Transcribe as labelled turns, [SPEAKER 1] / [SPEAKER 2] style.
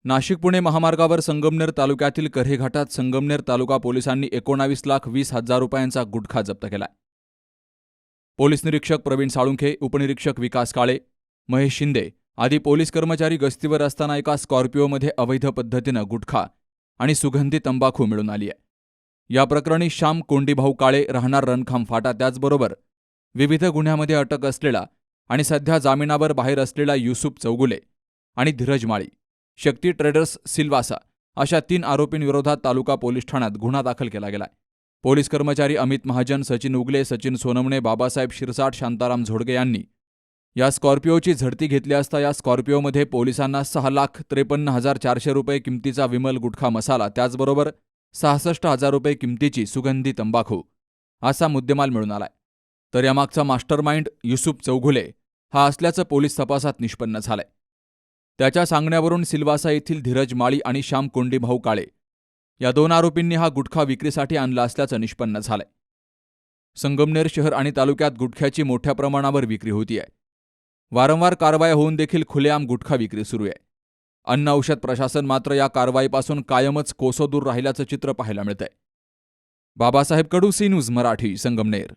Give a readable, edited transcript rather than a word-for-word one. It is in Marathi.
[SPEAKER 1] नाशिक पुणे महामार्गावर संगमनेर तालुक्यातील कऱ्हे घाटात संगमनेर तालुका पोलिसांनी 19,20,000 रुपयांचा गुटखा जप्त केलाय. पोलीस निरीक्षक प्रवीण साळुंखे, उपनिरीक्षक विकास काळे, महेश शिंदे आदी पोलीस कर्मचारी गस्तीवर असताना एका स्कॉर्पिओमध्ये अवैध पद्धतीनं गुटखा आणि सुगंधी तंबाखू मिळून आली आहे. या प्रकरणी श्याम कोंडीभाऊ काळे राहणार रणखाम फाटा, त्याचबरोबर विविध गुन्ह्यामध्ये अटक असलेला आणि सध्या जामिनावर बाहेर असलेला युसुफ चौगुले आणि धीरज माळी, शक्ती ट्रेडर्स सिल्वासा अशा 3 आरोपींविरोधात तालुका पोलीस ठाण्यात गुन्हा दाखल केला गेलाय. पोलीस कर्मचारी अमित महाजन, सचिन उगले, सचिन सोनवणे, बाबासाहेब शिरसाट, शांताराम झोडगे यांनी या स्कॉर्पिओची झडती घेतली असता या स्कॉर्पिओमध्ये पोलिसांना 6,53,400 रुपये किमतीचा विमल गुटखा मसाला, त्याचबरोबर 66,000 रुपये किमतीची सुगंधी तंबाखू असा मुद्देमाल मिळून आलाय. तर यामागचा मास्टरमाइंड युसुफ चौगुले हा असल्याचं पोलीस तपासात निष्पन्न झालंय. त्याच्या सांगण्यावरून सिल्वासा येथील धीरज माळी आणि श्याम कोंडीभाऊ काळे या 2 आरोपींनी हा गुटखा विक्रीसाठी आणला असल्याचं निष्पन्न झालंय. संगमनेर शहर आणि तालुक्यात गुटख्याची मोठ्या प्रमाणावर विक्री होतीये. वारंवार कारवाया होऊन देखील खुलेआम गुटखा विक्री सुरू आहे. अन्न औषध प्रशासन मात्र या कारवाईपासून कायमच कोसो दूर राहिल्याचं चित्र पाहायला मिळतंय. बाबासाहेब कडू, सी न्यूज मराठी, संगमनेर.